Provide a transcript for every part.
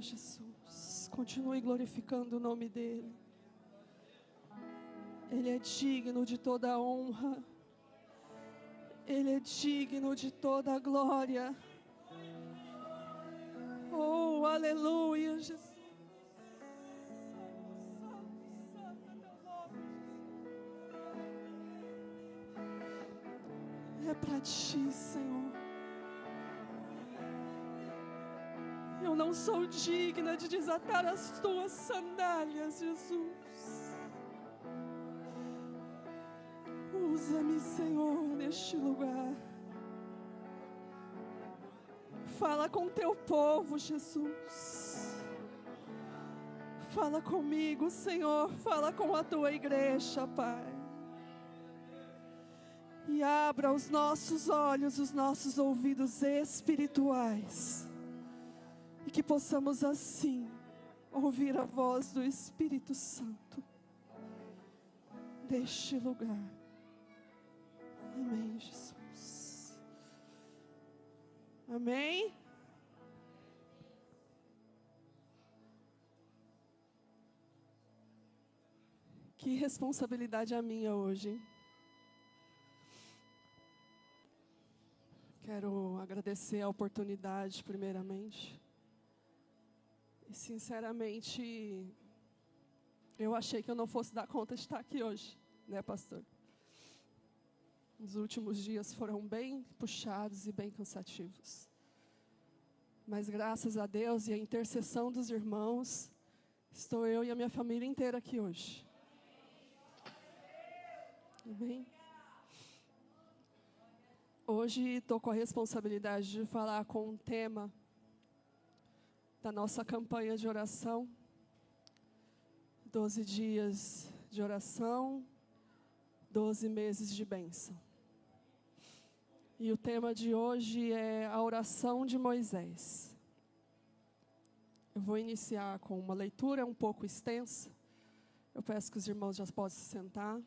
Jesus. Continue glorificando o nome dEle. Ele é digno de toda a honra. Ele é digno de toda a glória. Oh, aleluia, Jesus. É para ti, Senhor. Eu não sou digna de desatar as tuas sandálias, Jesus. Usa-me, Senhor, neste lugar. Fala com teu povo, Jesus. Fala comigo, Senhor. Fala com a tua igreja, Pai. E abra os nossos olhos, os nossos ouvidos espirituais. E que possamos assim ouvir a voz do Espírito Santo deste lugar. Amém, Jesus. Amém. Que responsabilidade a minha hoje, hein? Quero agradecer a oportunidade, primeiramente. E, sinceramente, eu achei que eu não fosse dar conta de estar aqui hoje, né, pastor? Os últimos dias foram bem puxados e bem cansativos. Mas, graças a Deus e a intercessão dos irmãos, estou eu e a minha família inteira aqui hoje. Amém? Hoje estou com a responsabilidade de falar com um tema da nossa campanha de oração. 12 dias de oração, 12 meses de bênção. E o tema de hoje é a oração de Moisés. Eu vou iniciar com uma leitura um pouco extensa. Eu peço que os irmãos já possam se sentar.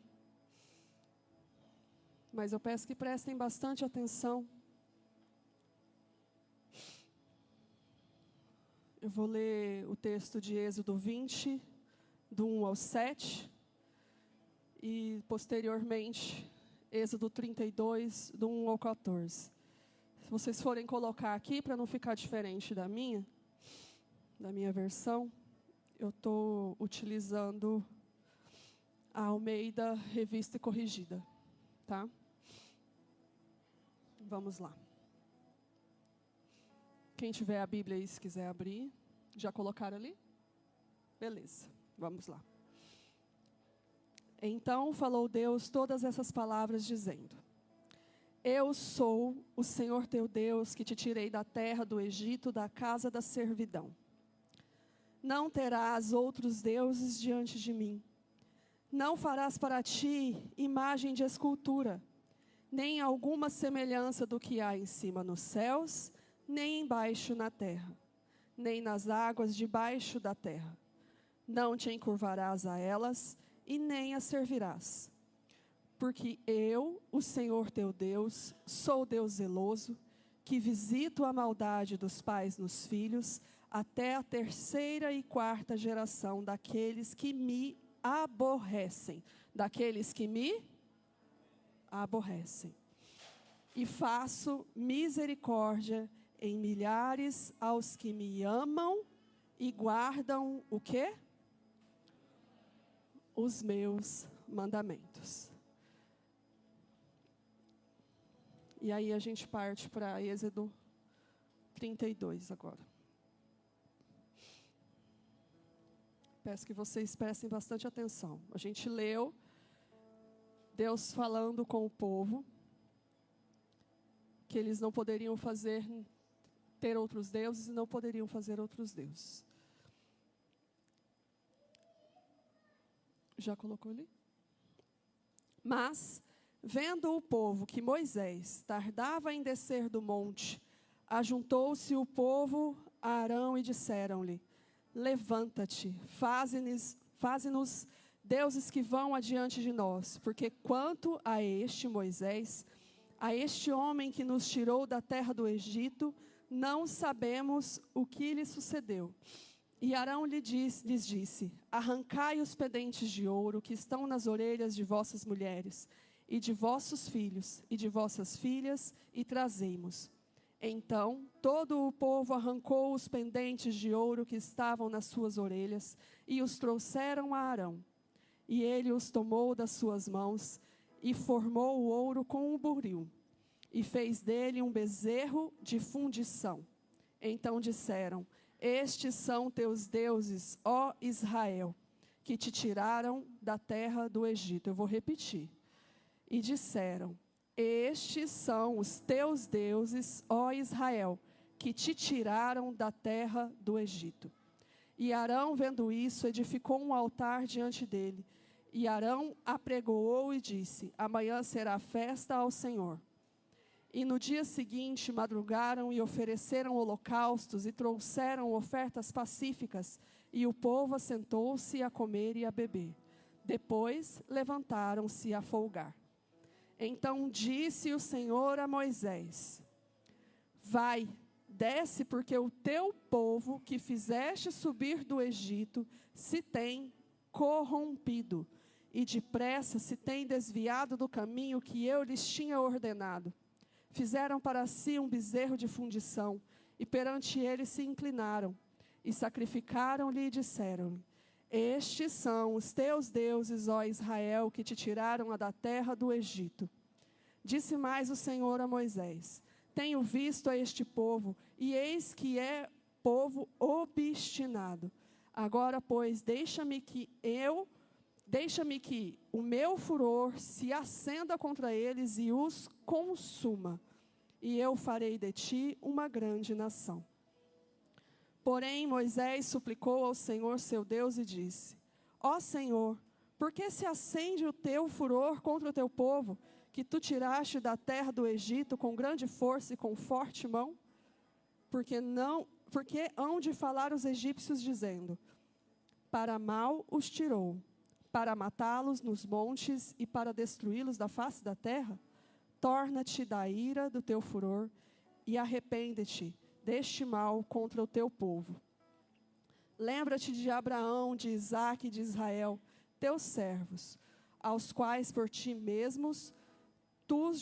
Mas eu peço que prestem bastante atenção. Eu vou ler o texto de Êxodo 20, do 1 ao 7. E, posteriormente, Êxodo 32, do 1 ao 14. Se vocês forem colocar aqui, para não ficar diferente da minha versão, eu estou utilizando a Almeida Revista e Corrigida. Tá? Vamos lá. Quem tiver a Bíblia aí, se quiser abrir. Já colocaram ali? Beleza, vamos lá. Então falou Deus todas essas palavras, dizendo: Eu sou o Senhor teu Deus, que te tirei da terra do Egito, da casa da servidão. Não terás outros deuses diante de mim. Não farás para ti imagem de escultura, nem alguma semelhança do que há em cima nos céus, nem embaixo na terra, nem nas águas debaixo da terra. Não te encurvarás a elas, e nem as servirás. Porque eu, o Senhor teu Deus, sou Deus zeloso, que visito a maldade dos pais nos filhos, até a 3ª e 4ª geração daqueles que me aborrecem. Daqueles que me aborrecem. E faço misericórdia em milhares aos que me amam e guardam o quê? Os meus mandamentos. E aí a gente parte para Êxodo 32 agora. Peço que vocês prestem bastante atenção. A gente leu Deus falando com o povo que eles não poderiam ter outros deuses e não poderiam fazer outros deuses. Já colocou ali? Mas, vendo o povo que Moisés tardava em descer do monte, ajuntou-se o povo a Arão e disseram-lhe: Levanta-te, faze-nos deuses que vão adiante de nós, porque quanto a este Moisés, a este homem que nos tirou da terra do Egito, não sabemos o que lhe sucedeu. E Arão lhes disse: arrancai os pendentes de ouro que estão nas orelhas de vossas mulheres, e de vossos filhos, e de vossas filhas, e trazei-mos. Então todo o povo arrancou os pendentes de ouro que estavam nas suas orelhas, e os trouxeram a Arão. E ele os tomou das suas mãos, e formou o ouro com o buril, e fez dele um bezerro de fundição. Então disseram: estes são teus deuses, ó Israel, que te tiraram da terra do Egito. Eu vou repetir. E disseram: estes são os teus deuses, ó Israel, que te tiraram da terra do Egito. E Arão, vendo isso, edificou um altar diante dele. E Arão apregoou e disse: amanhã será festa ao Senhor. E no dia seguinte madrugaram e ofereceram holocaustos e trouxeram ofertas pacíficas, e o povo assentou-se a comer e a beber. Depois levantaram-se a folgar. Então disse o Senhor a Moisés: vai, desce, porque o teu povo que fizeste subir do Egito se tem corrompido, e depressa se tem desviado do caminho que eu lhes tinha ordenado. Fizeram para si um bezerro de fundição, e perante ele se inclinaram, e sacrificaram-lhe e disseram-lhe: estes são os teus deuses, ó Israel, que te tiraram da terra do Egito. Disse mais o Senhor a Moisés: tenho visto a este povo, e eis que é povo obstinado. Agora, pois, deixa-me que o meu furor se acenda contra eles e os consuma, e eu farei de ti uma grande nação. Porém, Moisés suplicou ao Senhor seu Deus e disse: ó Senhor, por que se acende o teu furor contra o teu povo, que tu tiraste da terra do Egito com grande força e com forte mão? Porque hão de falar os egípcios, dizendo: para mal os tirou, para matá-los nos montes e para destruí-los da face da terra? Torna-te da ira do teu furor e arrepende-te deste mal contra o teu povo. Lembra-te de Abraão, de Isaque e de Israel, teus servos, aos quais por ti mesmos tens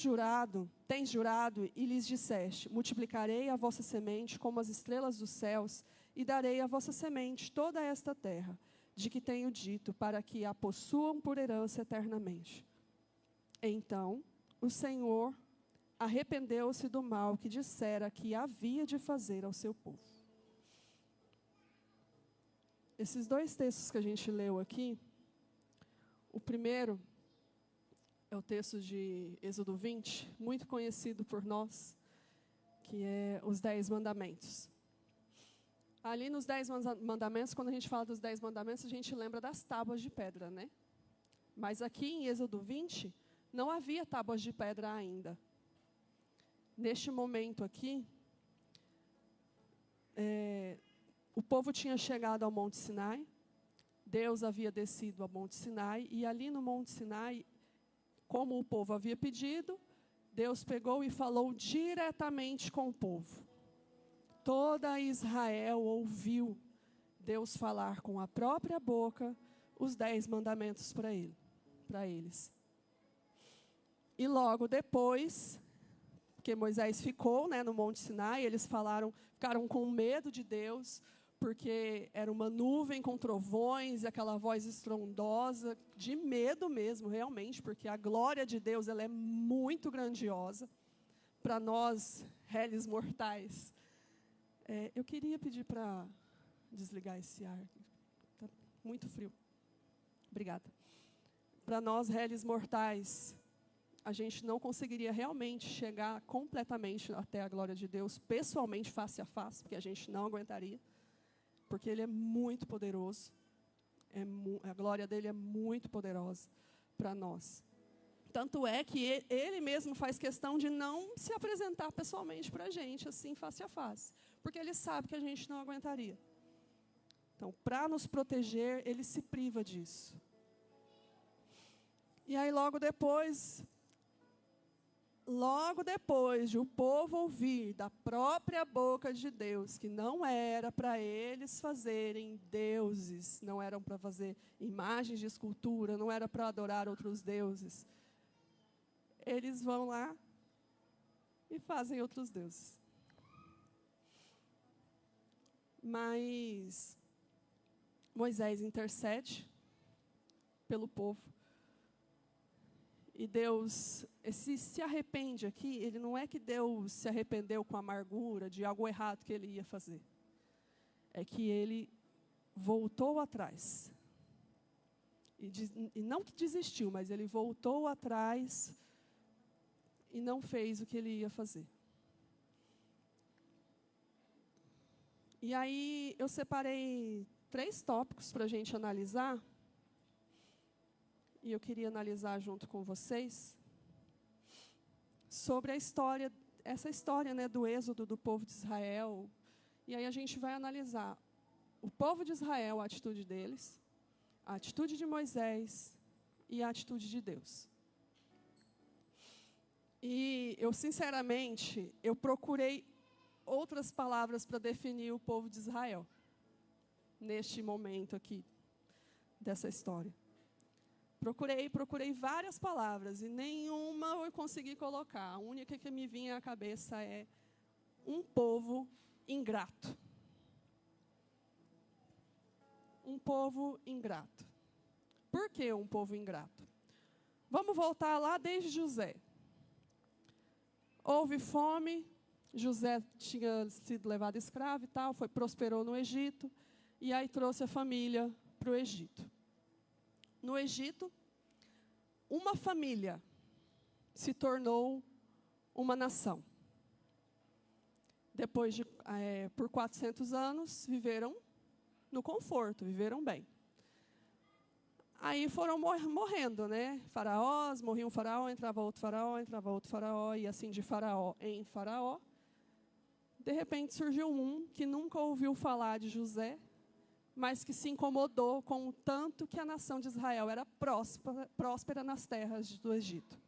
jurado e lhes disseste: multiplicarei a vossa semente como as estrelas dos céus, e darei à vossa semente toda esta terra, de que tenho dito, para que a possuam por herança eternamente. Então o Senhor arrependeu-se do mal que dissera que havia de fazer ao seu povo. Esses dois textos que a gente leu aqui, o primeiro é o texto de Êxodo 20, muito conhecido por nós, que é os 10 mandamentos. Ali nos 10 mandamentos, quando a gente fala dos 10 mandamentos, a gente lembra das tábuas de pedra, né? Mas aqui em Êxodo 20, não havia tábuas de pedra ainda. Neste momento aqui, o povo tinha chegado ao Monte Sinai, Deus havia descido ao Monte Sinai, e ali no Monte Sinai, como o povo havia pedido, Deus pegou e falou diretamente com o povo. Toda Israel ouviu Deus falar com a própria boca os 10 mandamentos para eles. E logo depois, porque Moisés ficou, no Monte Sinai, eles ficaram com medo de Deus, porque era uma nuvem com trovões e aquela voz estrondosa, de medo mesmo, realmente, porque a glória de Deus ela é muito grandiosa para nós, réis mortais. Eu queria pedir para desligar esse ar, está muito frio. Obrigada. Para nós, réis mortais, a gente não conseguiria realmente chegar completamente até a glória de Deus, pessoalmente, face a face, porque a gente não aguentaria, porque Ele é muito poderoso, a glória dEle é muito poderosa para nós. Tanto é que Ele mesmo faz questão de não se apresentar pessoalmente para a gente, assim, face a face, porque Ele sabe que a gente não aguentaria. Então, para nos proteger, Ele se priva disso. E aí, logo depois, logo depois de o povo ouvir da própria boca de Deus que não era para eles fazerem deuses, não eram para fazer imagens de escultura, não era para adorar outros deuses, eles vão lá e fazem outros deuses. Mas Moisés intercede pelo povo. E Deus se arrepende aqui, ele não é que Deus se arrependeu com amargura de algo errado que ele ia fazer. É que ele voltou atrás. E não que desistiu, mas ele voltou atrás e não fez o que ele ia fazer. E aí eu separei 3 tópicos para a gente analisar. E eu queria analisar junto com vocês sobre a história, essa história, né, do êxodo do povo de Israel. E aí a gente vai analisar o povo de Israel, a atitude deles, a atitude de Moisés e a atitude de Deus. E eu, sinceramente, eu procurei outras palavras para definir o povo de Israel, neste momento aqui, dessa história. Procurei várias palavras e nenhuma eu consegui colocar. A única que me vinha à cabeça é um povo ingrato. Um povo ingrato. Por que um povo ingrato? Vamos voltar lá desde José. Houve fome, José tinha sido levado escravo e tal, prosperou no Egito, e aí trouxe a família para o Egito. No Egito, uma família se tornou uma nação. Depois de, por 400 anos, viveram no conforto, viveram bem. Aí foram morrendo, né? Faraós, morria um faraó, entrava outro faraó, e assim de faraó em faraó. De repente surgiu um que nunca ouviu falar de José, mas que se incomodou com o tanto que a nação de Israel era próspera nas terras do Egito.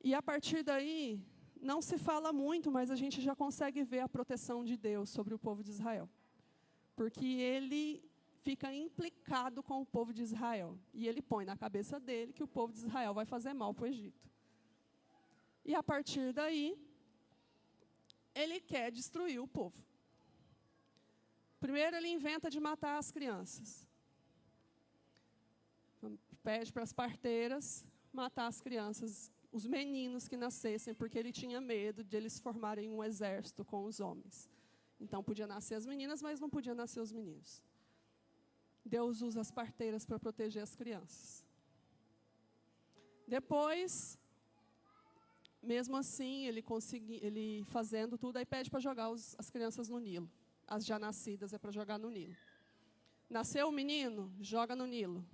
E a partir daí, não se fala muito, mas a gente já consegue ver a proteção de Deus sobre o povo de Israel. Porque ele fica implicado com o povo de Israel. E ele põe na cabeça dele que o povo de Israel vai fazer mal para o Egito. E a partir daí, ele quer destruir o povo. Primeiro, ele inventa de matar as crianças. Pede para as parteiras matar as crianças, os meninos que nascessem, porque ele tinha medo de eles formarem um exército com os homens. Então, podia nascer as meninas, mas não podia nascer os meninos. Deus usa as parteiras para proteger as crianças. Depois, mesmo assim, ele fazendo tudo, aí pede para jogar as crianças no Nilo. As já nascidas é para jogar no Nilo. Nasceu o menino, joga no Nilo.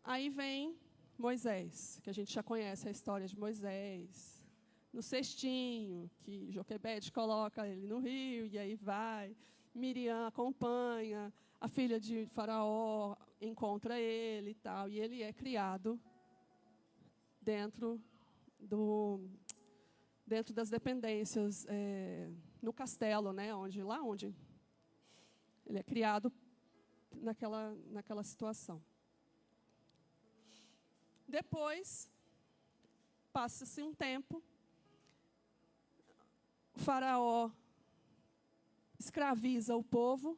Aí vem Moisés, que a gente já conhece a história de Moisés. No cestinho, que Joquebede coloca ele no rio, e aí vai. Miriam acompanha, a filha de Faraó encontra ele e tal. E ele é criado dentro das dependências, no castelo, né, lá onde ele é criado naquela situação. Depois, passa-se um tempo, o Faraó escraviza o povo,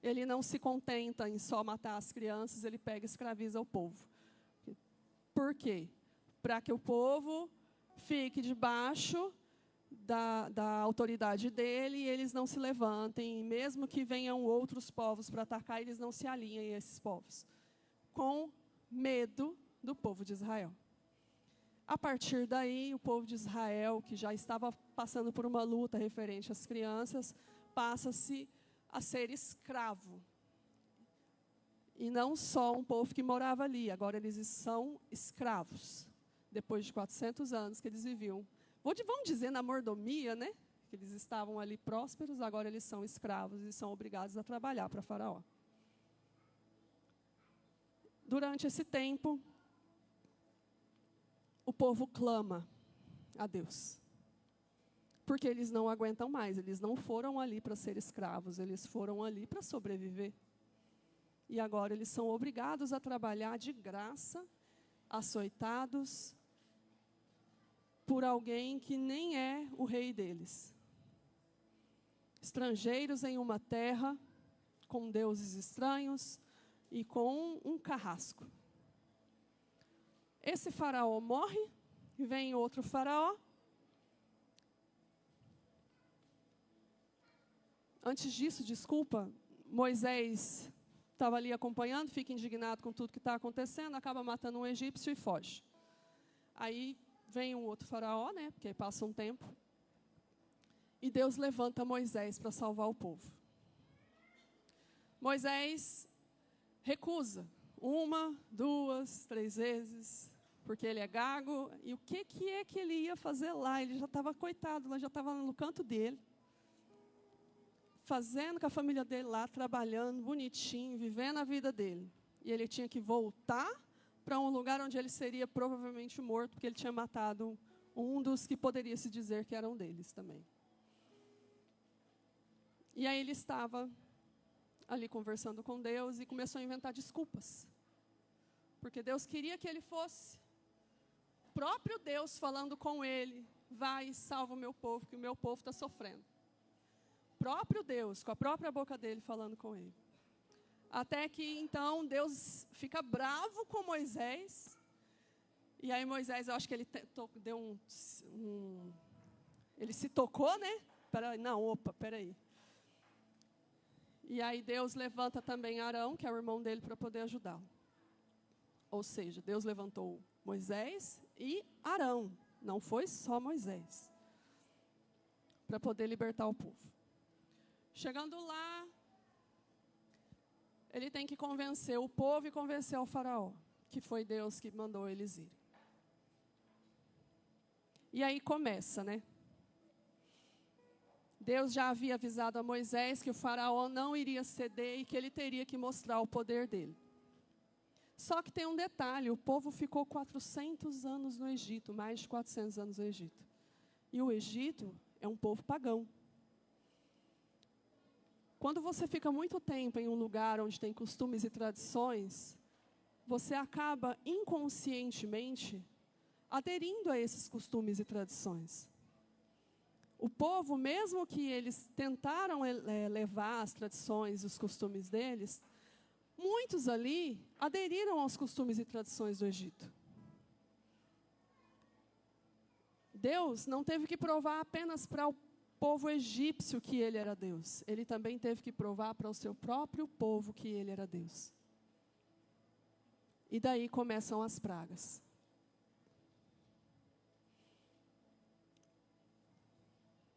ele não se contenta em só matar as crianças, ele pega e escraviza o povo. Por quê? Para que o povo fique debaixo da autoridade dele e eles não se levantem, mesmo que venham outros povos para atacar, eles não se alinhem a esses povos, com medo do povo de Israel. A partir daí, o povo de Israel, que já estava passando por uma luta referente às crianças, passa-se a ser escravo. E não só um povo que morava ali, agora eles são escravos. Depois de 400 anos que eles viviam, vamos dizer na mordomia, né? Que eles estavam ali prósperos, agora eles são escravos e são obrigados a trabalhar para Faraó. durante esse tempo, o povo clama a Deus. Porque eles não aguentam mais, eles não foram ali para ser escravos, eles foram ali para sobreviver. E agora eles são obrigados a trabalhar de graça, açoitados, por alguém que nem é o rei deles. Estrangeiros em uma terra, com deuses estranhos e com um carrasco. Esse faraó morre, e vem outro faraó. Antes disso, desculpa, Moisés estava ali acompanhando, fica indignado com tudo que está acontecendo, acaba matando um egípcio e foge. Aí vem um outro faraó, né, porque passa um tempo, e Deus levanta Moisés para salvar o povo. Moisés recusa 1, 2, 3 vezes, porque ele é gago, e o que é que ele ia fazer lá? Ele já estava coitado, já estava no canto dele, fazendo com a família dele lá, trabalhando bonitinho, vivendo a vida dele. E ele tinha que voltar para um lugar onde ele seria provavelmente morto, porque ele tinha matado um dos que poderia se dizer que eram deles também. E aí ele estava ali conversando com Deus e começou a inventar desculpas. Porque Deus queria que ele fosse. O próprio Deus falando com ele, vai e salva o meu povo, que o meu povo está sofrendo. Próprio Deus, com a própria boca dele falando com ele. Até que então Deus fica bravo com Moisés. E aí Moisés, eu acho que ele deu ele se tocou, né? Peraí. E aí Deus levanta também Arão, que é o irmão dele, para poder ajudá-lo. Ou seja, Deus levantou Moisés e Arão. Não foi só Moisés. Para poder libertar o povo. Chegando lá, ele tem que convencer o povo e convencer o faraó, que foi Deus que mandou eles irem. E aí começa, né? Deus já havia avisado a Moisés que o faraó não iria ceder e que ele teria que mostrar o poder dele. Só que tem um detalhe, o povo ficou 400 anos no Egito, mais de 400 anos no Egito. E o Egito é um povo pagão. Quando você fica muito tempo em um lugar onde tem costumes e tradições, você acaba inconscientemente aderindo a esses costumes e tradições. O povo, mesmo que eles tentaram levar as tradições e os costumes deles, muitos ali aderiram aos costumes e tradições do Egito. Deus não teve que provar apenas para o povo egípcio que ele era Deus. Ele também teve que provar para o seu próprio povo que ele era Deus. E daí começam as pragas.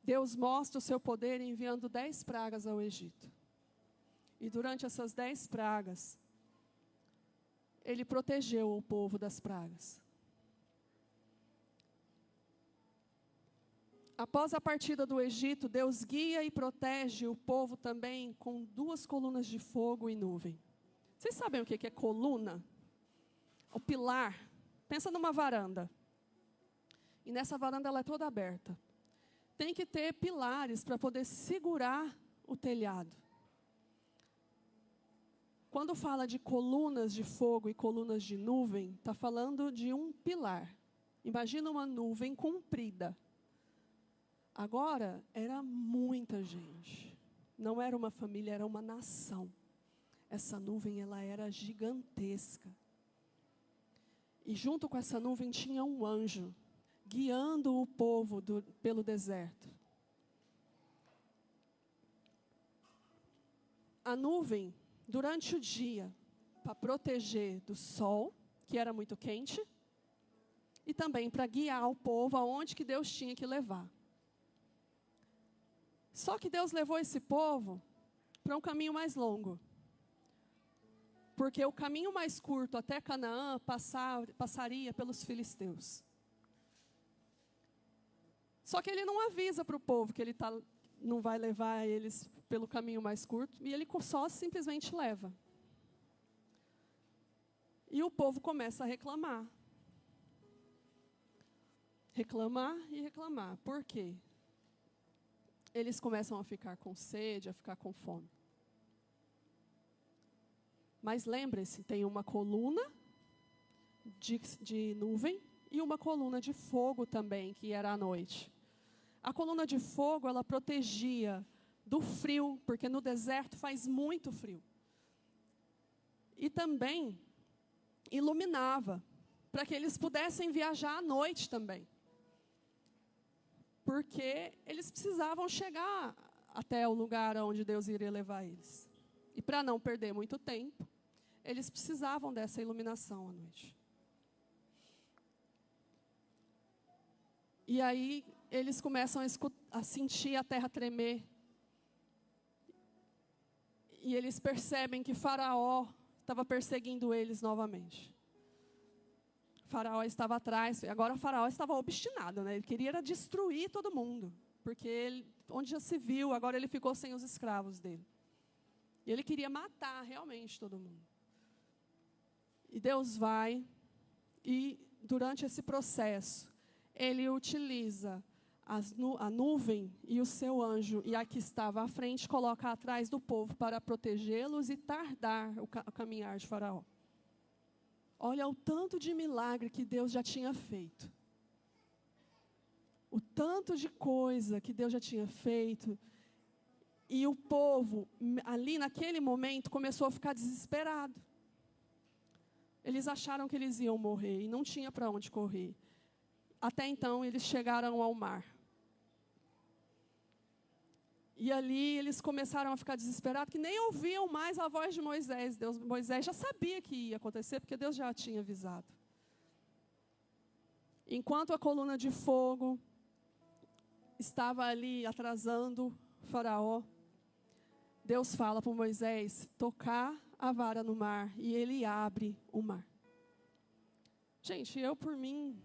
Deus mostra o seu poder enviando 10 pragas ao Egito. E durante essas 10 pragas, ele protegeu o povo das pragas. Após a partida do Egito, Deus guia e protege o povo também com 2 colunas de fogo e nuvem. Vocês sabem o que é coluna? O pilar. Pensa numa varanda. E nessa varanda ela é toda aberta. Tem que ter pilares para poder segurar o telhado. Quando fala de colunas de fogo e colunas de nuvem, está falando de um pilar. Imagina uma nuvem comprida. Agora, era muita gente. Não era uma família, era uma nação. Essa nuvem, ela era gigantesca. E junto com essa nuvem tinha um anjo, guiando o povo pelo deserto. A nuvem, durante o dia, para proteger do sol, que era muito quente, e também para guiar o povo aonde que Deus tinha que levar. Só que Deus levou esse povo para um caminho mais longo. Porque o caminho mais curto até Canaã passaria pelos filisteus. Só que ele não avisa para o povo que ele não vai levar eles pelo caminho mais curto. E ele só simplesmente leva. E o povo começa a reclamar. Reclamar e reclamar. Por quê? Eles começam a ficar com sede, a ficar com fome. Mas lembre-se, tem uma coluna de nuvem e uma coluna de fogo também, que era à noite. A coluna de fogo, ela protegia do frio, porque no deserto faz muito frio. E também iluminava, para que eles pudessem viajar à noite também. Porque eles precisavam chegar até o lugar onde Deus iria levar eles. E para não perder muito tempo, eles precisavam dessa iluminação à noite. E aí eles começam a sentir a terra tremer. E eles percebem que Faraó estava perseguindo eles novamente. Faraó estava atrás, agora Faraó estava obstinado, né? Ele queria era destruir todo mundo, porque ele, onde já se viu, agora ele ficou sem os escravos dele. E ele queria matar realmente todo mundo. E Deus vai, e durante esse processo, ele utiliza a nuvem e o seu anjo, e a que estava à frente, coloca atrás do povo para protegê-los e tardar o caminhar de Faraó. Olha o tanto de milagre que Deus já tinha feito. O tanto de coisa que Deus já tinha feito. E o povo, ali naquele momento, começou a ficar desesperado. Eles acharam que eles iam morrer e não tinha para onde correr. Até então, eles chegaram ao mar. E ali eles começaram a ficar desesperados, que nem ouviam mais a voz de Moisés. Moisés já sabia que ia acontecer, porque Deus já tinha avisado. Enquanto a coluna de fogo estava ali atrasando Faraó, Deus fala para Moisés tocar a vara no mar, e ele abre o mar. Gente, eu por mim,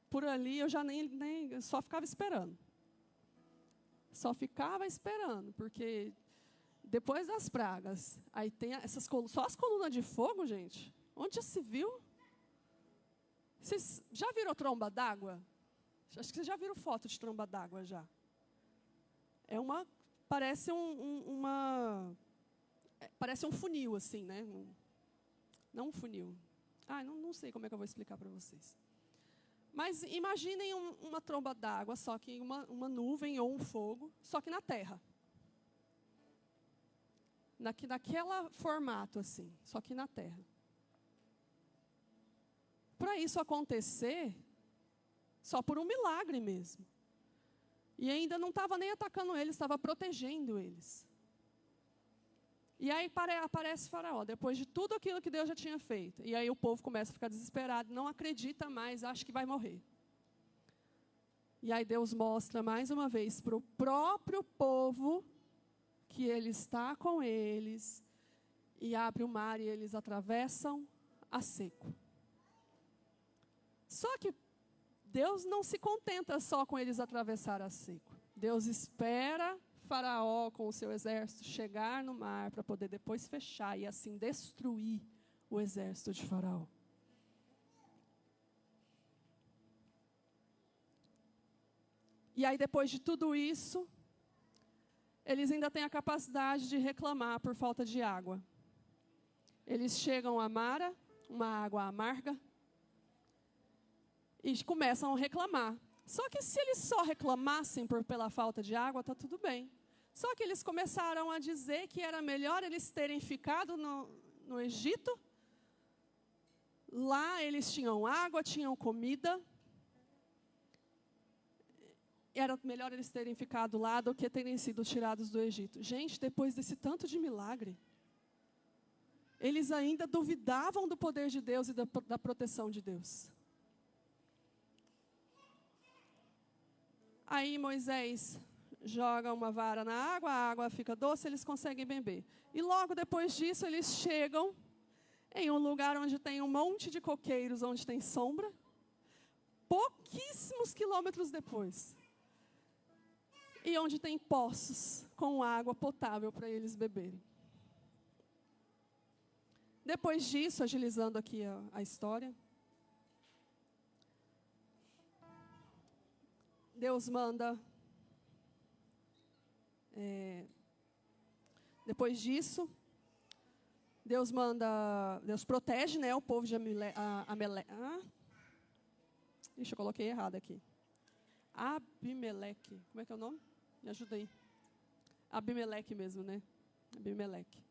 por ali eu já nem só ficava esperando. Só ficava esperando, porque depois das pragas, aí tem essas só as colunas de fogo, gente. Onde já se viu? Vocês já viram tromba d'água? Acho que vocês já viram foto de tromba d'água já. Parece parece um funil assim, né? Não um funil. Não sei como é que eu vou explicar para vocês. Mas imaginem uma tromba d'água, só que uma nuvem ou um fogo, só que na terra. Naquele formato assim, só que na terra. Para isso acontecer, só por um milagre mesmo. E ainda não estava nem atacando eles, estava protegendo eles. E aí aparece Faraó, depois de tudo aquilo que Deus já tinha feito. E aí o povo começa a ficar desesperado, não acredita mais, acha que vai morrer. E aí Deus mostra mais uma vez para o próprio povo que Ele está com eles, e abre o mar e eles atravessam a seco. Só que Deus não se contenta só com eles atravessar a seco. Deus espera Faraó com o seu exército chegar no mar para poder depois fechar e assim destruir o exército de Faraó. E aí depois de tudo isso, eles ainda têm a capacidade de reclamar por falta de água. Eles chegam a Mara, uma água amarga, e começam a reclamar. Só que se eles só reclamassem pela falta de água, está tudo bem. Só que eles começaram a dizer que era melhor eles terem ficado no Egito. Lá eles tinham água, tinham comida. Era melhor eles terem ficado lá do que terem sido tirados do Egito. Gente, depois desse tanto de milagre, eles ainda duvidavam do poder de Deus e da proteção de Deus. Aí Moisés joga uma vara na água, a água fica doce, eles conseguem beber. E logo depois disso, eles chegam em um lugar onde tem um monte de coqueiros, onde tem sombra, pouquíssimos quilômetros depois. E onde tem poços com água potável para eles beberem. Depois disso, agilizando aqui a história, Deus manda... depois disso, Deus protege, né, o povo de Amaleque. Ixi, eu coloquei errado aqui. Abimeleque. Como é que é o nome? Me ajuda aí. Abimeleque mesmo, né? Abimeleque.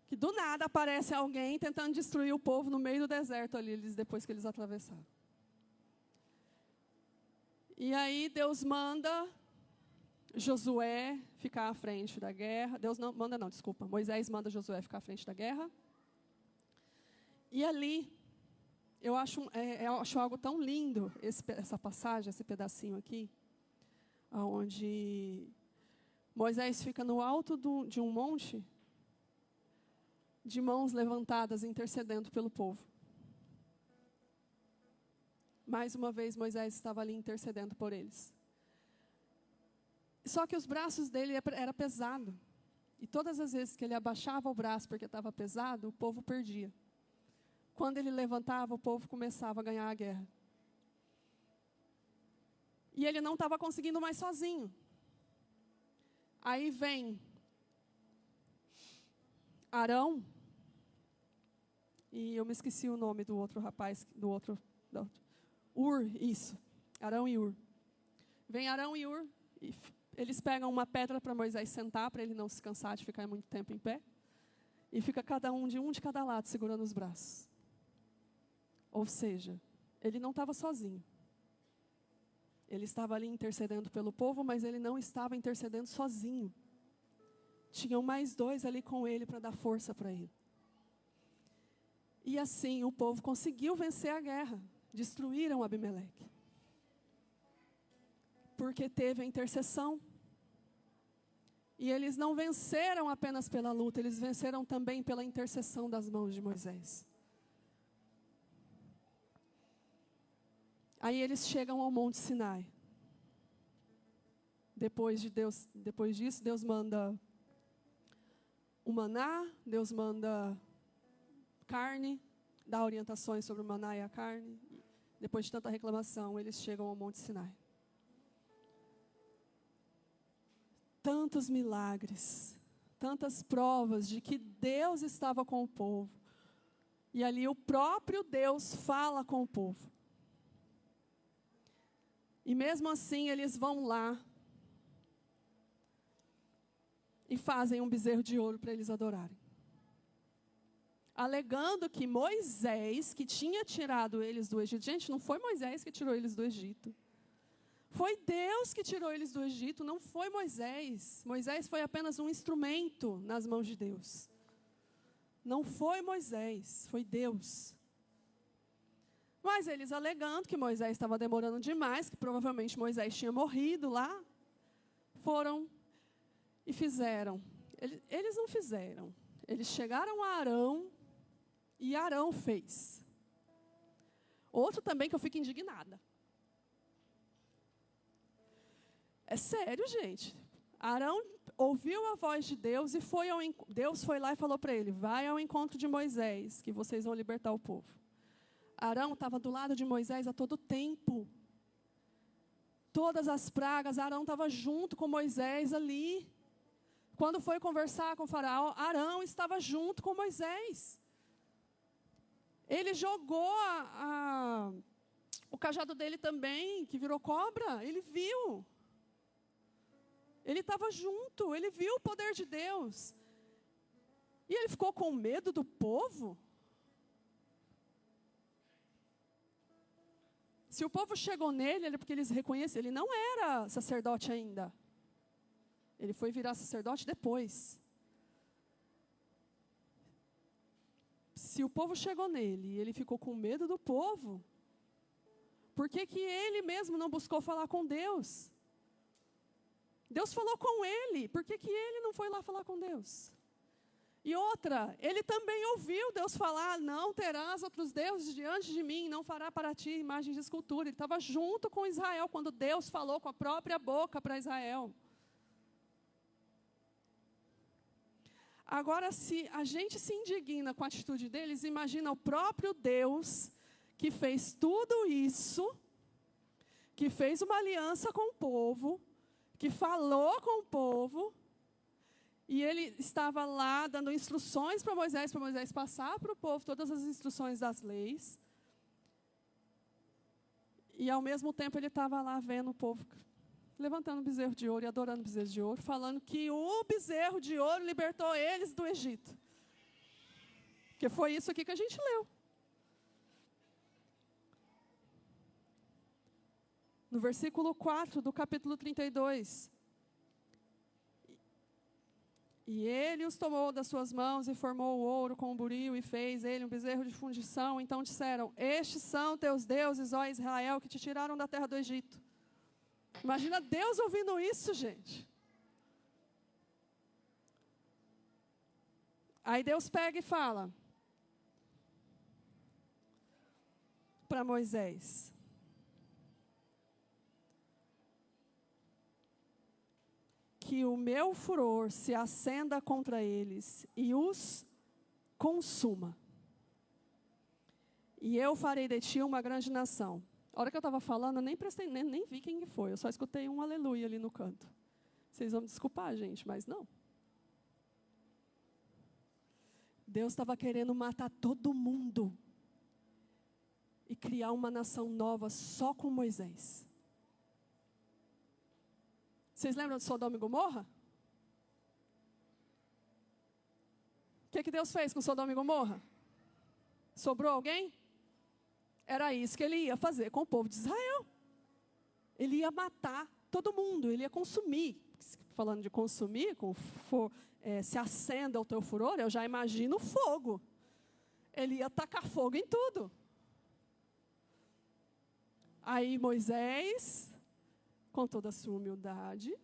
Que do nada aparece alguém tentando destruir o povo no meio do deserto ali, depois que eles atravessaram. E aí Deus manda Josué ficar à frente da guerra. Moisés manda Josué ficar à frente da guerra. E ali, eu acho algo tão lindo, essa passagem, esse pedacinho aqui, onde Moisés fica no alto de um monte, de mãos levantadas, intercedendo pelo povo. Mais uma vez, Moisés estava ali intercedendo por eles. Só que os braços dele eram pesados. E todas as vezes que ele abaixava o braço porque estava pesado, o povo perdia. Quando ele levantava, o povo começava a ganhar a guerra. E ele não estava conseguindo mais sozinho. Aí vem Arão, e eu me esqueci o nome do outro rapaz, Ur, isso, Arão e Ur. Vem Arão e Ur, e eles pegam uma pedra para Moisés sentar, para ele não se cansar de ficar muito tempo em pé, e fica cada um de cada lado, segurando os braços. Ou seja, ele não estava sozinho. Ele estava ali intercedendo pelo povo, mas ele não estava intercedendo sozinho. Tinham mais 2 ali com ele para dar força para ele. E assim o povo conseguiu vencer a guerra. Destruíram Abimeleque. Porque teve a intercessão. E eles não venceram apenas pela luta, eles venceram também pela intercessão das mãos de Moisés. Aí eles chegam ao Monte Sinai. Depois disso, Deus manda o maná, Deus manda carne, dá orientações sobre o maná e a carne. Depois de tanta reclamação, eles chegam ao Monte Sinai. Tantos milagres, tantas provas de que Deus estava com o povo. E ali o próprio Deus fala com o povo. E mesmo assim eles vão lá e fazem um bezerro de ouro para eles adorarem. Alegando que Moisés, que tinha tirado eles do Egito. Gente, não foi Moisés que tirou eles do Egito. Foi Deus que tirou eles do Egito, não foi Moisés. Moisés foi apenas um instrumento nas mãos de Deus. Não foi Moisés, foi Deus. Mas eles alegando que Moisés estava demorando demais, que provavelmente Moisés tinha morrido lá, foram e fizeram. Eles não fizeram. Eles chegaram a Arão e Arão fez. Outro também que eu fico indignada. É sério, gente. Arão ouviu a voz de Deus e Deus foi lá e falou para ele: vai ao encontro de Moisés, que vocês vão libertar o povo. Arão estava do lado de Moisés a todo tempo. Todas as pragas, Arão estava junto com Moisés ali. Quando foi conversar com o faraó, Arão estava junto com Moisés. Ele jogou o cajado dele também, que virou cobra. Ele viu. Ele estava junto, ele viu o poder de Deus. E ele ficou com medo do povo? Se o povo chegou nele, era porque eles reconheceram. Ele não era sacerdote ainda. Ele foi virar sacerdote depois. Se o povo chegou nele e ele ficou com medo do povo, por que ele mesmo não buscou falar com Deus? Deus falou com ele, por que ele não foi lá falar com Deus? E outra, ele também ouviu Deus falar: não terás outros deuses diante de mim, não fará para ti imagens de escultura. Ele estava junto com Israel quando Deus falou com a própria boca para Israel. Agora, se a gente se indigna com a atitude deles, imagina o próprio Deus que fez tudo isso, que fez uma aliança com o povo, que falou com o povo, e ele estava lá dando instruções para Moisés passar para o povo todas as instruções das leis. E, ao mesmo tempo, ele estava lá vendo o povo levantando bezerro de ouro e adorando bezerro de ouro, falando que o bezerro de ouro libertou eles do Egito. Porque foi isso aqui que a gente leu. No versículo 4 do capítulo 32. E ele os tomou das suas mãos e formou o ouro com o buril e fez ele um bezerro de fundição. Então disseram: estes são teus deuses, ó Israel, que te tiraram da terra do Egito. Imagina Deus ouvindo isso, gente. Aí Deus pega e fala para Moisés: que o meu furor se acenda contra eles e os consuma. E eu farei de ti uma grande nação. A hora que eu estava falando, eu nem vi quem foi. Eu só escutei um aleluia ali no canto. Vocês vão me desculpar, gente, mas não. Deus estava querendo matar todo mundo e criar uma nação nova só com Moisés. Vocês lembram de Sodoma e Gomorra? O que Deus fez com Sodoma e Gomorra? Sobrou alguém? Era isso que ele ia fazer com o povo de Israel. Ele ia matar todo mundo, ele ia consumir. Falando de consumir, se acenda o teu furor, eu já imagino fogo. Ele ia tacar fogo em tudo. Aí Moisés, com toda a sua humildade: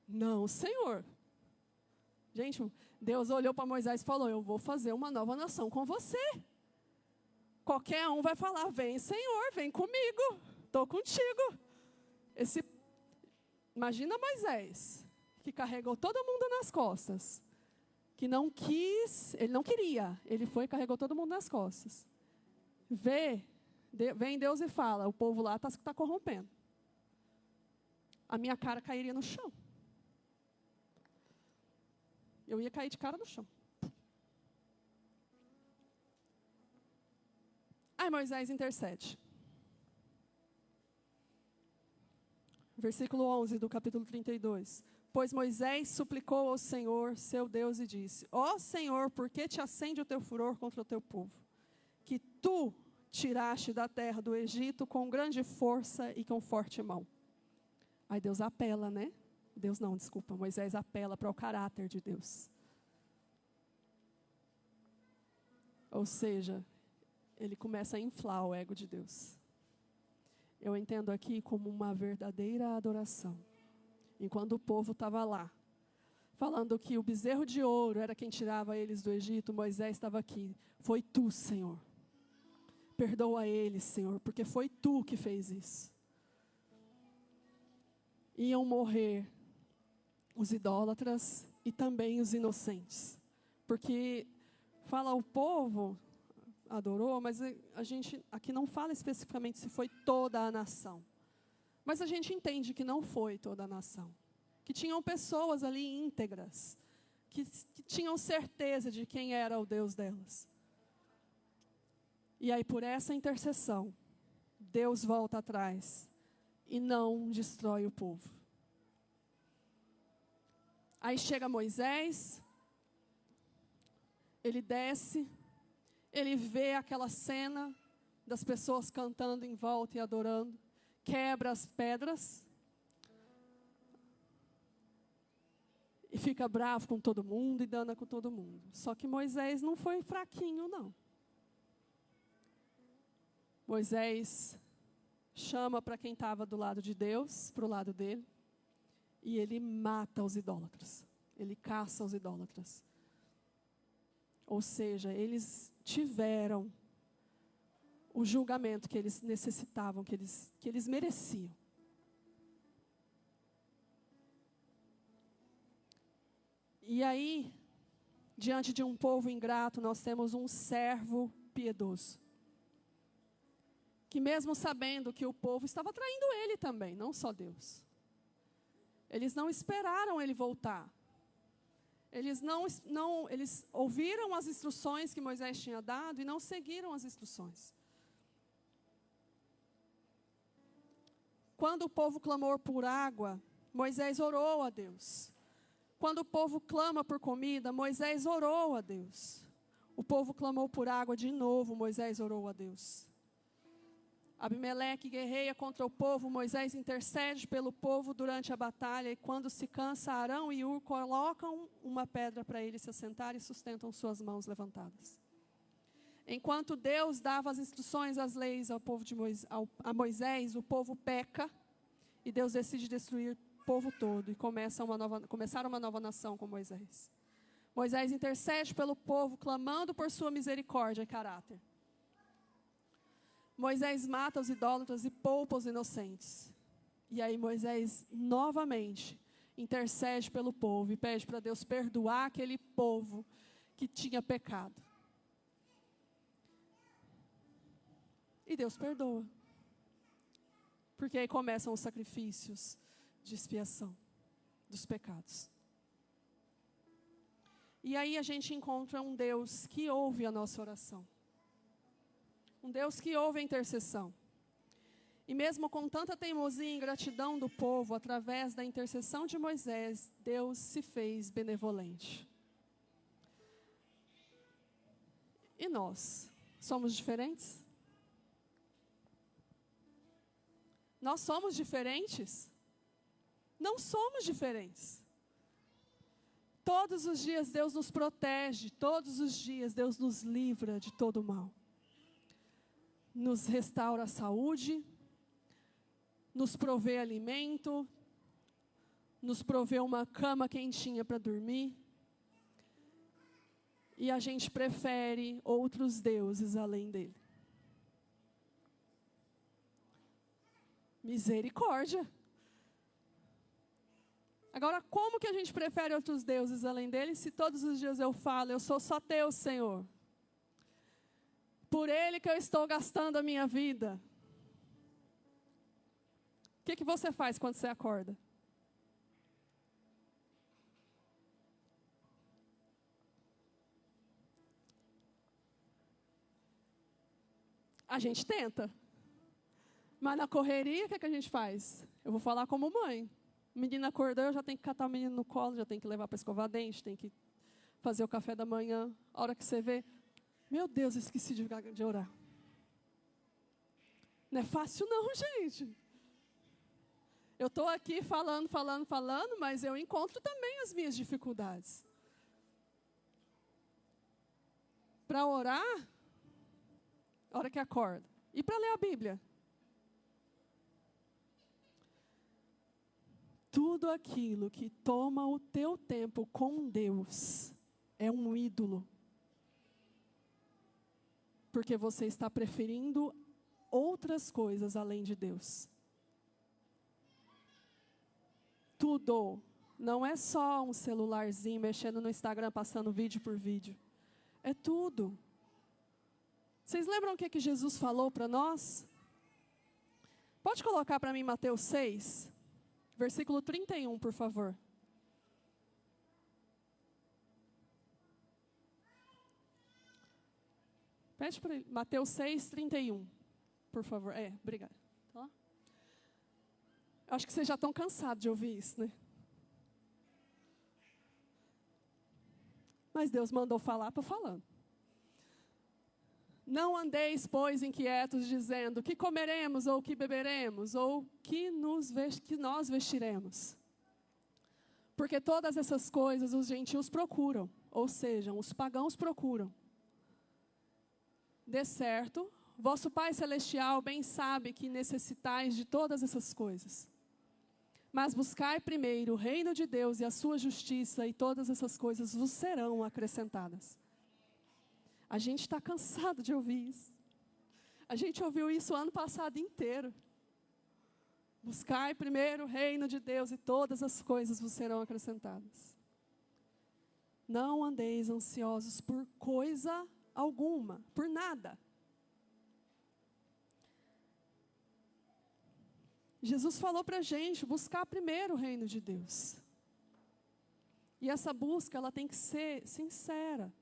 não, Senhor. Gente, Deus olhou para Moisés e falou: eu vou fazer uma nova nação com você. Qualquer um vai falar: vem, Senhor, vem comigo, estou contigo. Imagina Moisés, que carregou todo mundo nas costas, que não quis, ele não queria, ele foi e carregou todo mundo nas costas. Vem Deus e fala: o povo lá está corrompendo. A minha cara cairia no chão. Eu ia cair de cara no chão. Aí Moisés intercede. Versículo 11 do capítulo 32. Pois Moisés suplicou ao Senhor, seu Deus, e disse: ó Senhor, por que te acende o teu furor contra o teu povo? Que tu tiraste da terra do Egito com grande força e com forte mão. Aí Deus apela, né? Moisés apela para o caráter de Deus. Ou seja, ele começa a inflar o ego de Deus. Eu entendo aqui como uma verdadeira adoração. Enquanto o povo estava lá, falando que o bezerro de ouro era quem tirava eles do Egito, Moisés estava aqui: foi tu, Senhor. Perdoa eles, Senhor, porque foi tu que fez isso. Iam morrer os idólatras e também os inocentes. Porque fala o povo adorou, mas a gente aqui não fala especificamente se foi toda a nação. Mas a gente entende que não foi toda a nação. Que tinham pessoas ali íntegras, que tinham certeza de quem era o Deus delas. E aí, por essa intercessão, Deus volta atrás e não destrói o povo. Aí chega Moisés, ele desce, ele vê aquela cena das pessoas cantando em volta e adorando, quebra as pedras e fica bravo com todo mundo e dana com todo mundo. Só que Moisés não foi fraquinho, não. Moisés chama para quem estava do lado de Deus, para o lado dele, e ele mata os idólatras. Ele caça os idólatras. Ou seja, eles tiveram o julgamento que eles necessitavam, que eles mereciam. E aí, diante de um povo ingrato, nós temos um servo piedoso. Que mesmo sabendo que o povo estava traindo ele também, não só Deus. Eles não esperaram ele voltar. Eles ouviram as instruções que Moisés tinha dado e não seguiram as instruções. Quando o povo clamou por água, Moisés orou a Deus. Quando o povo clama por comida, Moisés orou a Deus. O povo clamou por água de novo, Moisés orou a Deus. Abimeleque guerreia contra o povo, Moisés intercede pelo povo durante a batalha, e quando se cansa, Arão e Hur colocam uma pedra para ele se assentar e sustentam suas mãos levantadas. Enquanto Deus dava as instruções, as leis ao povo a Moisés, o povo peca, e Deus decide destruir o povo todo, e começar uma nova nação com Moisés. Moisés intercede pelo povo, clamando por sua misericórdia e caráter. Moisés mata os idólatras e poupa os inocentes. E aí Moisés novamente intercede pelo povo e pede para Deus perdoar aquele povo que tinha pecado. E Deus perdoa. Porque aí começam os sacrifícios de expiação dos pecados. E aí a gente encontra um Deus que ouve a nossa oração. Um Deus que ouve a intercessão. E mesmo com tanta teimosia e ingratidão do povo, através da intercessão de Moisés, Deus se fez benevolente. E nós? Somos diferentes? Nós somos diferentes? Não somos diferentes. Todos os dias Deus nos protege, todos os dias Deus nos livra de todo o mal. Nos restaura a saúde, nos provê alimento, nos provê uma cama quentinha para dormir. E a gente prefere outros deuses além dele. Misericórdia. Agora, como que a gente prefere outros deuses além dele, se todos os dias eu falo, eu sou só teu, Senhor? Por ele que eu estou gastando a minha vida. O que você faz quando você acorda? A gente tenta. Mas na correria, o que a gente faz? Eu vou falar como mãe. O menino acordou, eu já tenho que catar o menino no colo, já tenho que levar para escovar dente, tenho que fazer o café da manhã. A hora que você vê, meu Deus, esqueci de orar. Não é fácil não, gente. Eu estou aqui falando, mas eu encontro também as minhas dificuldades. Para orar, a hora que acorda. E para ler a Bíblia. Tudo aquilo que toma o teu tempo com Deus é um ídolo. Porque você está preferindo outras coisas além de Deus. Tudo. Não é só um celularzinho mexendo no Instagram, passando vídeo por vídeo. É tudo. Vocês lembram o que Jesus falou para nós? Pode colocar para mim Mateus 6, versículo 31, por favor. Pede para ele. Mateus 6, 31. Por favor. Obrigada. Tá? Acho que vocês já estão cansados de ouvir isso, né? Mas Deus mandou falar, estou falando. Não andeis, pois, inquietos, dizendo, que comeremos, ou que beberemos, ou que nós vestiremos. Porque todas essas coisas os gentios procuram, ou seja, os pagãos procuram. De certo, vosso Pai Celestial bem sabe que necessitais de todas essas coisas. Mas buscai primeiro o reino de Deus e a sua justiça, e todas essas coisas vos serão acrescentadas. A gente está cansado de ouvir isso. A gente ouviu isso o ano passado inteiro. Buscai primeiro o reino de Deus e todas as coisas vos serão acrescentadas. Não andeis ansiosos por coisa alguma, por nada. Jesus falou para a gente buscar primeiro o reino de Deus. E essa busca, ela tem que ser sincera.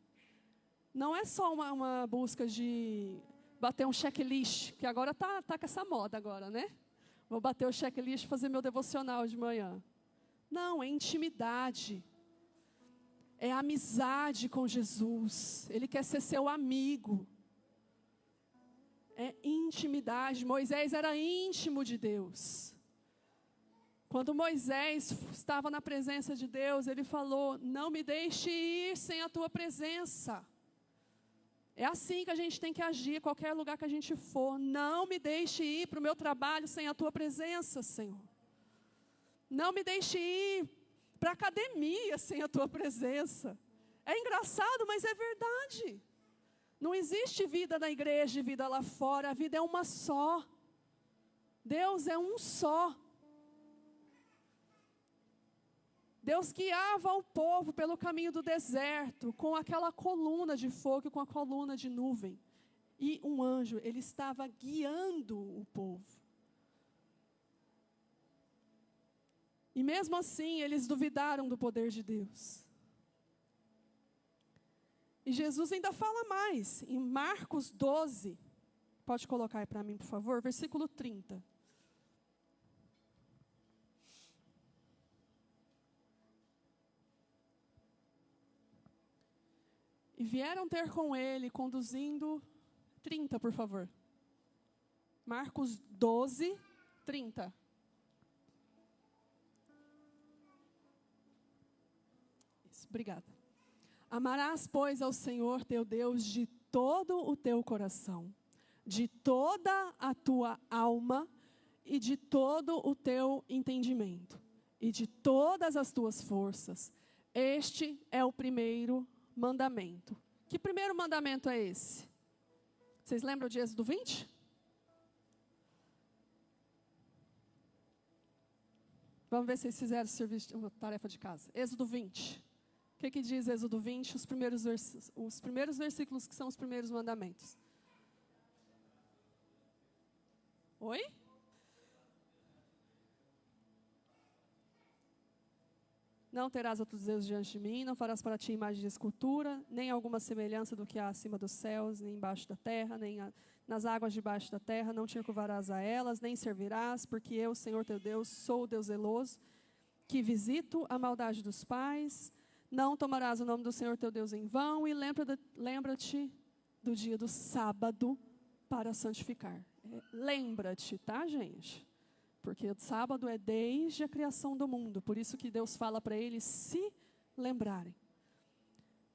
Não é só uma busca de bater um checklist, que agora tá com essa moda agora, né? Vou bater o checklist e fazer meu devocional de manhã. Não, é intimidade. É amizade com Jesus. Ele quer ser seu amigo. É intimidade. Moisés era íntimo de Deus. Quando Moisés estava na presença de Deus, ele falou: não me deixe ir sem a tua presença. É assim que a gente tem que agir, qualquer lugar que a gente for. Não me deixe ir para o meu trabalho sem a tua presença, Senhor. Não me deixe ir para a academia sem a tua presença. É engraçado, mas é verdade. Não existe vida na igreja e vida lá fora. A vida é uma só. Deus é um só. Deus guiava o povo pelo caminho do deserto, com aquela coluna de fogo, com a coluna de nuvem. E um anjo, ele estava guiando o povo. E mesmo assim, eles duvidaram do poder de Deus. E Jesus ainda fala mais, em Marcos 12. Pode colocar aí para mim, por favor, versículo 30. E vieram ter com ele, conduzindo... 30, por favor. Marcos 12, 30. Isso, obrigada. Amarás, pois, ao Senhor teu Deus de todo o teu coração, de toda a tua alma e de todo o teu entendimento, e de todas as tuas forças. Este é o primeiro mandamento. Que primeiro mandamento é esse? Vocês lembram de Êxodo 20? Vamos ver se vocês fizeram o serviço, a tarefa de casa. Êxodo 20. O que diz Êxodo 20? Os primeiros versículos que são os primeiros mandamentos. Oi? Não terás outros deuses diante de mim, não farás para ti imagem de escultura, nem alguma semelhança do que há acima dos céus, nem embaixo da terra, nas águas debaixo da terra, não te curvarás a elas, nem servirás, porque eu, Senhor teu Deus, sou o Deus zeloso, que visito a maldade dos pais. Não tomarás o nome do Senhor teu Deus em vão, e lembra-te do dia do sábado para santificar. Lembra-te, tá, gente? Porque o sábado é desde a criação do mundo. Por isso que Deus fala para eles se lembrarem.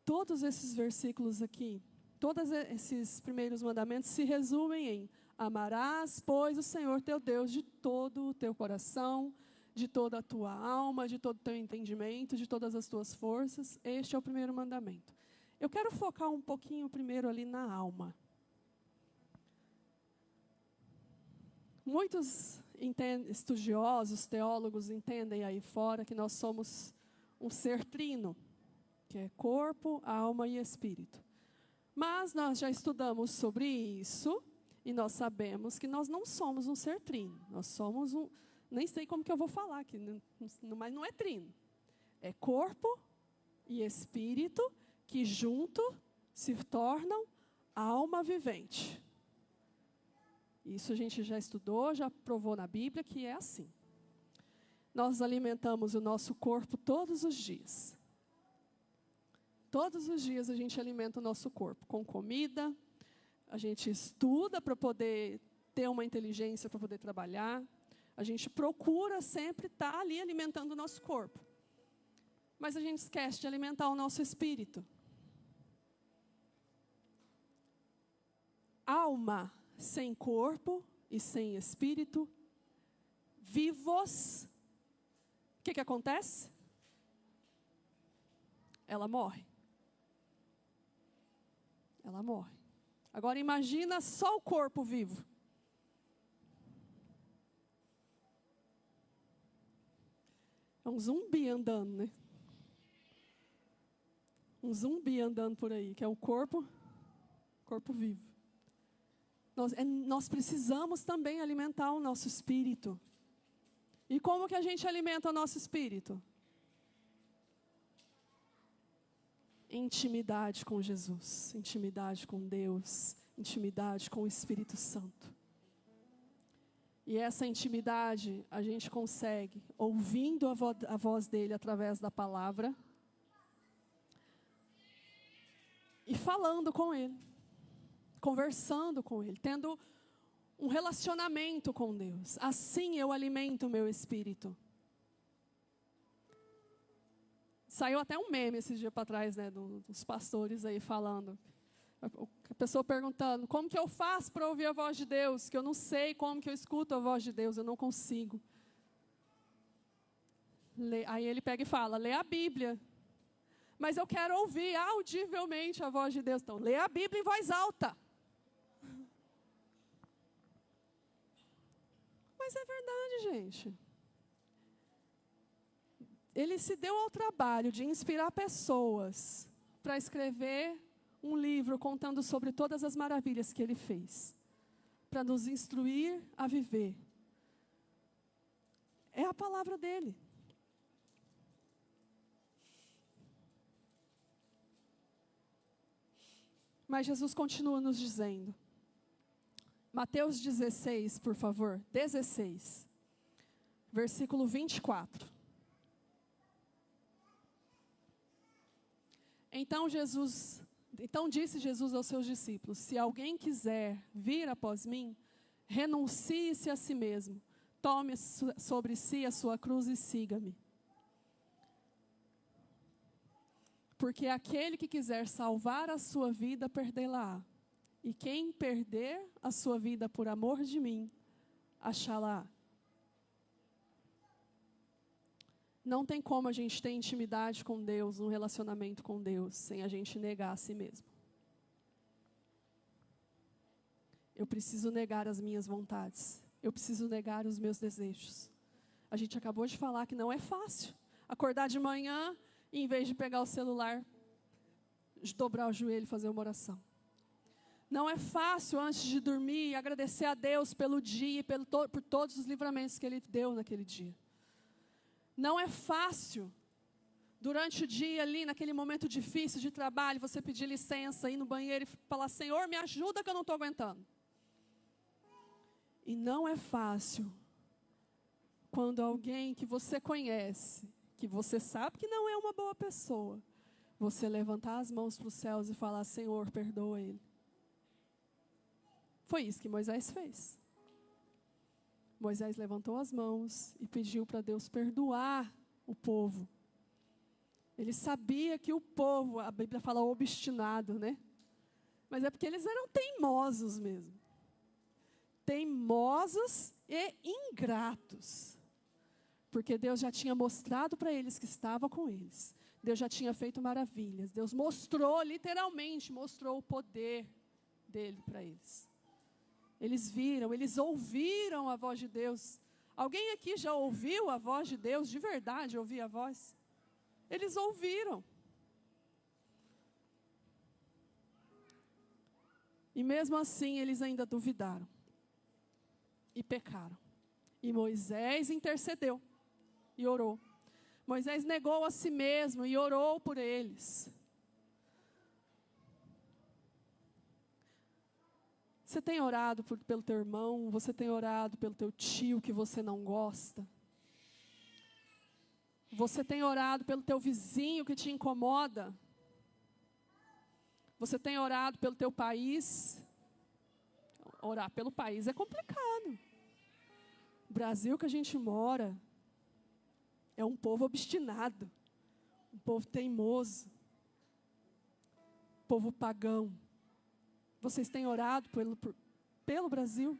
Todos esses versículos aqui, todos esses primeiros mandamentos se resumem em: amarás, pois, o Senhor teu Deus de todo o teu coração, de toda a tua alma, de todo o teu entendimento, de todas as tuas forças. Este é o primeiro mandamento. Eu quero focar um pouquinho primeiro ali na alma. Muitos estudiosos, teólogos entendem aí fora que nós somos um ser trino, que é corpo, alma e espírito. Mas nós já estudamos sobre isso e nós sabemos que nós não somos um ser trino. Nós somos nem sei como que eu vou falar aqui, mas não é trino. É corpo e espírito que junto se tornam alma vivente. Isso a gente já estudou, já provou na Bíblia que é assim. Nós alimentamos o nosso corpo todos os dias. Todos os dias a gente alimenta o nosso corpo com comida, a gente estuda para poder ter uma inteligência para poder trabalhar, a gente procura sempre estar ali alimentando o nosso corpo. Mas a gente esquece de alimentar o nosso espírito. Alma sem corpo e sem espírito, vivos, o que acontece? Ela morre. Ela morre. Agora imagina só o corpo vivo. É um zumbi andando, né? um zumbi andando por aí, que é o corpo vivo. Nós precisamos também alimentar o nosso espírito. E como que a gente alimenta o nosso espírito? Intimidade com Jesus, intimidade com Deus, intimidade com o Espírito Santo. E essa intimidade a gente consegue ouvindo a voz dele através da palavra e falando com ele, conversando com ele, tendo um relacionamento com Deus. Assim eu alimento o meu espírito. Saiu até um meme esses dias para trás, né, dos pastores aí falando. A pessoa perguntando, como que eu faço para ouvir a voz de Deus? Que eu não sei como que eu escuto a voz de Deus, eu não consigo. Aí ele pega e fala, lê a Bíblia. Mas eu quero ouvir audivelmente a voz de Deus. Então, lê a Bíblia em voz alta. Mas é verdade, gente. Ele se deu ao trabalho de inspirar pessoas para escrever um livro contando sobre todas as maravilhas que ele fez, para nos instruir a viver. É a palavra dele. Mas Jesus continua nos dizendo. Mateus 16, por favor, 16, versículo 24. Então disse Jesus aos seus discípulos, se alguém quiser vir após mim, renuncie-se a si mesmo, tome sobre si a sua cruz e siga-me. Porque aquele que quiser salvar a sua vida, perdê-la-á. E quem perder a sua vida por amor de mim, achá-la-á. Não tem como a gente ter intimidade com Deus, um relacionamento com Deus, sem a gente negar a si mesmo. Eu preciso negar as minhas vontades. Eu preciso negar os meus desejos. A gente acabou de falar que não é fácil. Acordar de manhã e, em vez de pegar o celular, dobrar o joelho e fazer uma oração. Não é fácil, antes de dormir, agradecer a Deus pelo dia e por todos os livramentos que Ele deu naquele dia. Não é fácil, durante o dia ali, naquele momento difícil de trabalho, você pedir licença, ir no banheiro e falar, Senhor, me ajuda que eu não estou aguentando. E não é fácil, quando alguém que você conhece, que você sabe que não é uma boa pessoa, você levantar as mãos para os céus e falar, Senhor, perdoa ele. Foi isso que Moisés fez. Moisés levantou as mãos e pediu para Deus perdoar o povo. Ele sabia que o povo, a Bíblia fala obstinado, né? Mas é porque eles eram teimosos mesmo. Teimosos e ingratos. Porque Deus já tinha mostrado para eles que estava com eles. Deus já tinha feito maravilhas. Deus mostrou, literalmente, mostrou o poder dele para eles. Eles viram, eles ouviram a voz de Deus. Alguém aqui já ouviu a voz de Deus, de verdade, ouvir a voz? Eles ouviram. E mesmo assim, eles ainda duvidaram. E pecaram. E Moisés intercedeu e orou. Moisés negou a si mesmo e orou por eles. Você tem orado pelo teu irmão? Você tem orado pelo teu tio que você não gosta? Você tem orado pelo teu vizinho que te incomoda? Você tem orado pelo teu país? Orar pelo país é complicado. O Brasil que a gente mora é um povo obstinado, um povo teimoso, um povo pagão. Vocês têm orado pelo Brasil?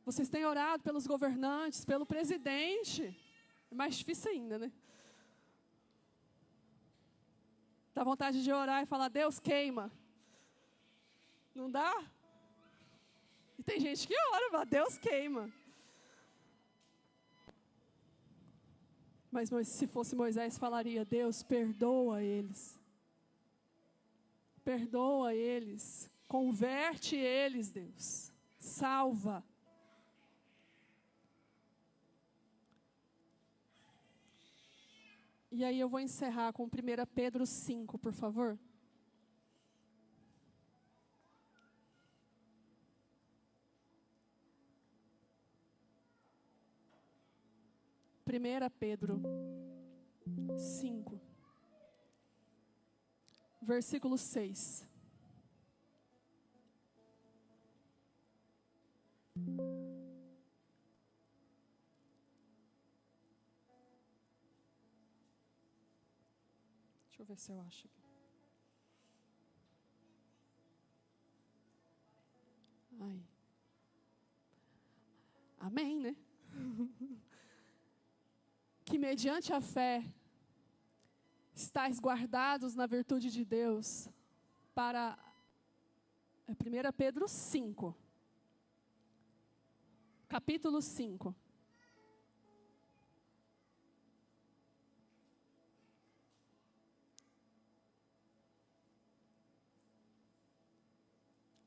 Vocês têm orado pelos governantes, pelo presidente? É mais difícil ainda, né? Dá vontade de orar e falar, Deus queima. Não dá? E tem gente que ora, mas Deus queima. Mas se fosse Moisés, falaria: Deus, perdoa eles. Perdoa eles. Converte eles, Deus. Salva. E aí eu vou encerrar com 1 Pedro 5, por favor. Primeira Pedro 5, versículo 6. Deixa eu ver se eu acho aqui. Aí. Amém, né? Que mediante a fé estáis guardados na virtude de Deus para 1 Pedro 5, capítulo 5.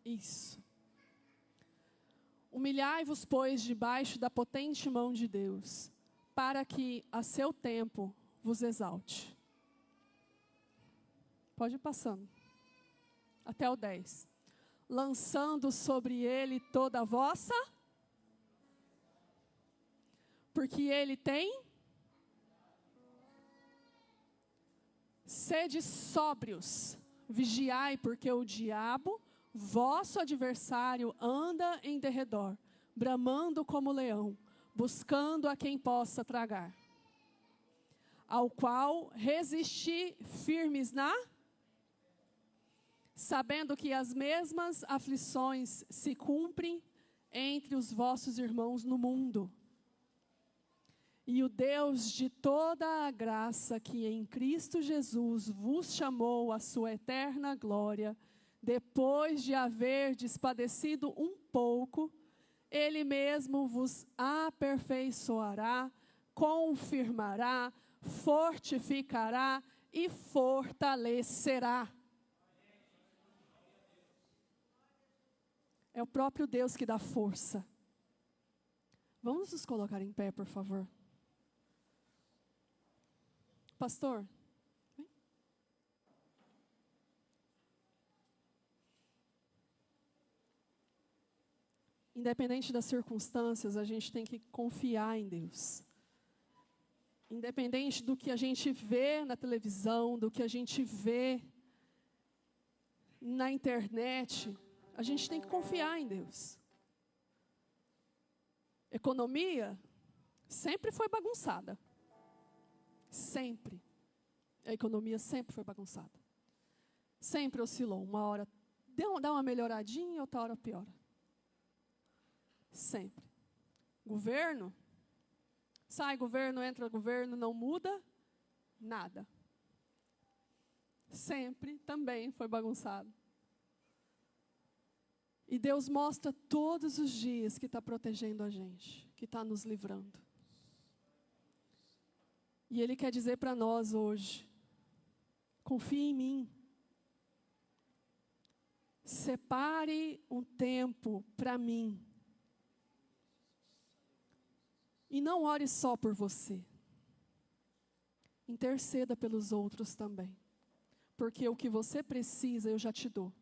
Isso. Humilhai-vos, pois, debaixo da potente mão de Deus, para que a seu tempo vos exalte. Pode ir passando. Até o 10. Lançando sobre ele toda a vossa, porque ele tem. Sede sóbrios, vigiai, porque o diabo, vosso adversário, anda em derredor, bramando como leão, buscando a quem possa tragar. Ao qual resisti firmes sabendo que as mesmas aflições se cumprem entre os vossos irmãos no mundo. E o Deus de toda a graça, que em Cristo Jesus vos chamou à sua eterna glória, depois de haverdes padecido um pouco, Ele mesmo vos aperfeiçoará, confirmará, fortificará e fortalecerá. É o próprio Deus que dá força. Vamos nos colocar em pé, por favor. Pastor, vem. Independente das circunstâncias, a gente tem que confiar em Deus. Independente do que a gente vê na televisão, do que a gente vê na internet, a gente tem que confiar em Deus. Economia sempre foi bagunçada. Sempre. A economia sempre foi bagunçada. Sempre oscilou. Uma hora dá uma melhoradinha, outra hora piora. Sempre. Governo, sai governo, entra governo, não muda nada. Sempre também foi bagunçado. E Deus mostra todos os dias que está protegendo a gente, que está nos livrando. E Ele quer dizer para nós hoje: confie em mim. Separe um tempo para mim. E não ore só por você. Interceda pelos outros também. Porque o que você precisa, eu já te dou.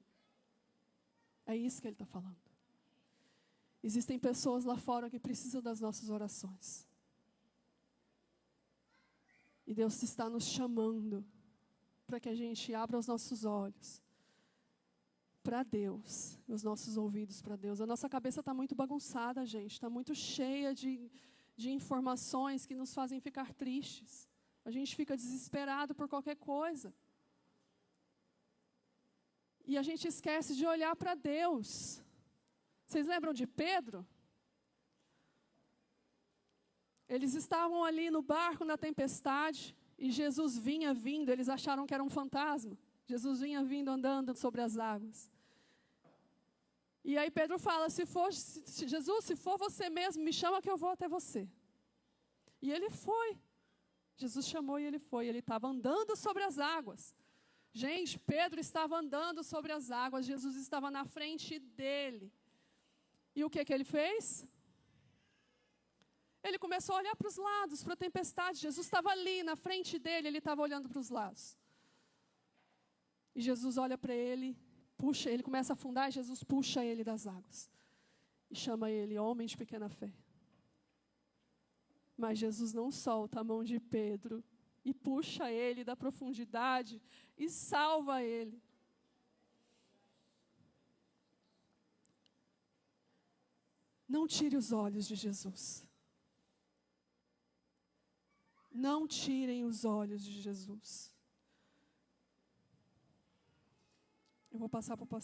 É isso que Ele está falando. Existem pessoas lá fora que precisam das nossas orações. E Deus está nos chamando para que a gente abra os nossos olhos para Deus, os nossos ouvidos para Deus. A nossa cabeça está muito bagunçada, gente. Está muito cheia de informações que nos fazem ficar tristes. A gente fica desesperado por qualquer coisa. E a gente esquece de olhar para Deus. Vocês lembram de Pedro? Eles estavam ali no barco na tempestade e Jesus vinha vindo, eles acharam que era um fantasma. Jesus vinha vindo andando sobre as águas. E aí Pedro fala: Jesus, se for você mesmo, me chama que eu vou até você. E ele foi. Jesus chamou e ele foi. Ele estava andando sobre as águas. Gente, Pedro estava andando sobre as águas. Jesus estava na frente dele. E o que ele fez? Ele começou a olhar para os lados, para a tempestade. Jesus estava ali, na frente dele, ele estava olhando para os lados. E Jesus olha para ele, puxa, ele começa a afundar, e Jesus puxa ele das águas. E chama ele, homem de pequena fé. Mas Jesus não solta a mão de Pedro e puxa ele da profundidade e salva ele. Não tire os olhos de Jesus. Não tirem os olhos de Jesus. Eu vou passar para o pastor.